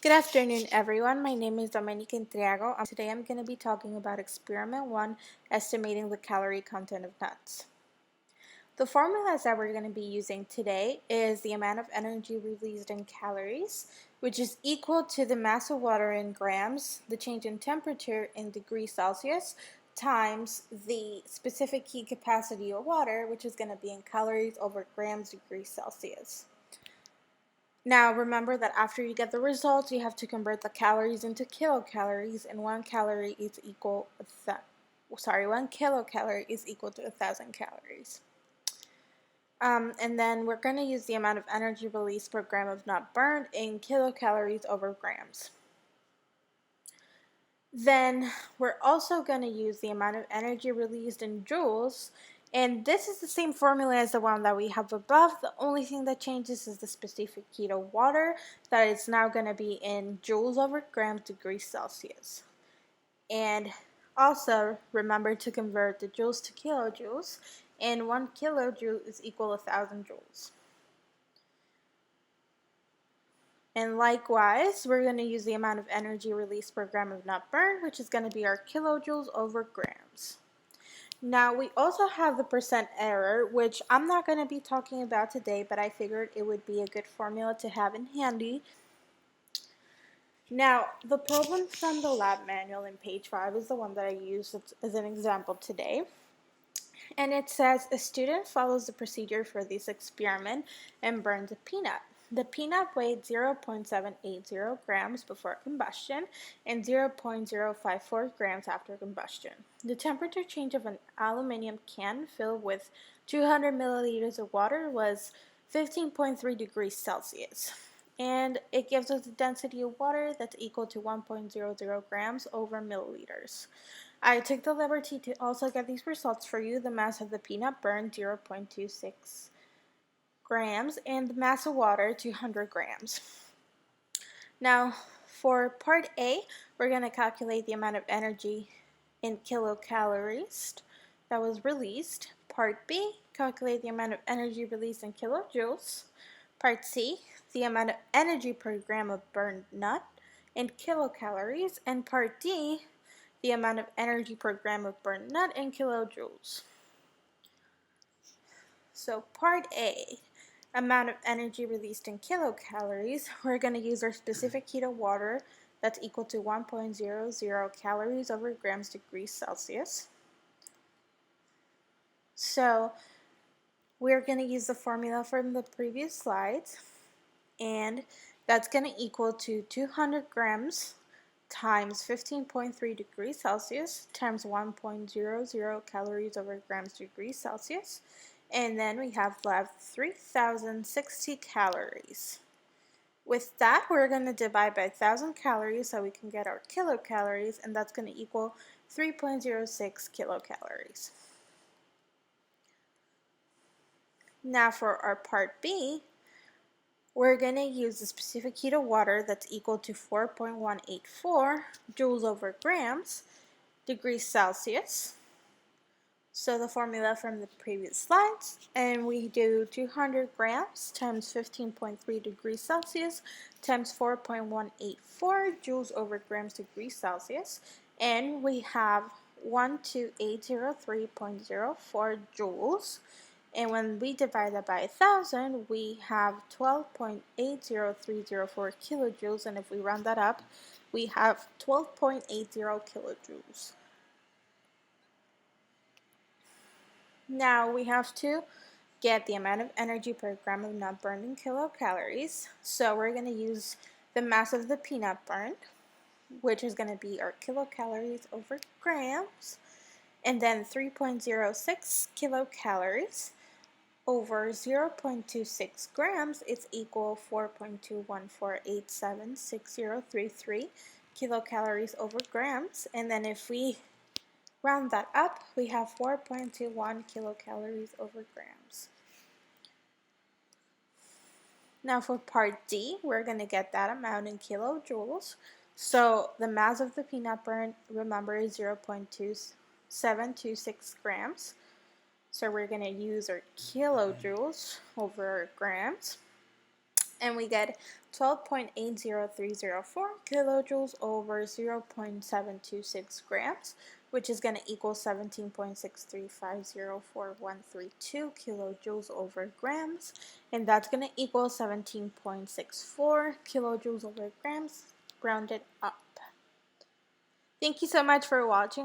Good afternoon, everyone. My name is Dominica Intriago. Today I'm going to be talking about Experiment 1, Estimating the Calorie Content of Nuts. The formulas that we're going to be using today is the amount of energy released in calories, which is equal to the mass of water in grams, the change in temperature in degrees Celsius, times the specific heat capacity of water, which is going to be in calories over grams degrees Celsius. Now remember that after you get the results, you have to convert the calories into kilocalories, and 1 kilocalorie is equal to 1,000 calories. And then we're going to use the amount of energy released per gram of nut burned in kilocalories over grams. Then we're also going to use the amount of energy released in joules, and this is the same formula as the one that we have above. The only thing that changes is the specific heat of water, that is now going to be in joules over grams degrees Celsius. And also remember to convert the joules to kilojoules, and 1 kilojoule is equal to 1,000 joules. And likewise, we're going to use the amount of energy released per gram of nut burned, which is going to be our kilojoules over grams. Now, we also have the percent error, which I'm not going to be talking about today, but I figured it would be a good formula to have in handy. Now, the problem from the lab manual in page 5 is the one that I used as an example today. And it says a student follows the procedure for this experiment and burns a peanut. The peanut weighed 0.780 grams before combustion and 0.054 grams after combustion. The temperature change of an aluminum can filled with 200 milliliters of water was 15.3 degrees Celsius. And it gives us a density of water that's equal to 1.00 grams over milliliters. I took the liberty to also get these results for you. The mass of the peanut burned 0.26 grams and the mass of water 200 grams. Now for part A, we're going to calculate the amount of energy in kilocalories that was released. Part B, calculate the amount of energy released in kilojoules. Part C, the amount of energy per gram of burned nut in kilocalories. And part D, the amount of energy per gram of burned nut in kilojoules. So part A, amount of energy released in kilocalories, we're going to use our specific heat of water that's equal to 1.00 calories over grams degrees Celsius. So we're going to use the formula from the previous slides, and that's going to equal to 200 grams times 15.3 degrees Celsius times 1.00 calories over grams degrees Celsius. And then we have left 3,060 calories. With that, we're going to divide by 1,000 calories so we can get our kilocalories, and that's going to equal 3.06 kilocalories. Now for our part B, we're going to use the specific heat of water that's equal to 4.184 joules over grams degrees Celsius. So the formula from the previous slides, and we do 200 grams times 15.3 degrees Celsius times 4.184 joules over grams degrees Celsius, and we have 12803.04 joules. And when we divide that by 1,000, we have 12.80304 kilojoules, and if we round that up, we have 12.80 kilojoules. Now we have to get the amount of energy per gram of nut burned in kilocalories. So we're going to use the mass of the peanut burned, which is going to be our kilocalories over grams, and then 3.06 kilocalories over 0.26 grams is equal 4.21487633 kilocalories over grams. And then if we round that up, we have 4.21 kilocalories over grams. Now for part D, we're going to get that amount in kilojoules. So the mass of the peanut burned, remember, is 0.2726 grams. So we're going to use our kilojoules over grams. And we get 12.80304 kilojoules over 0.726 grams, which is going to equal 17.6350432 kilojoules over grams, and that's going to equal 17.64 kilojoules over grams, rounded up. Thank you so much for watching.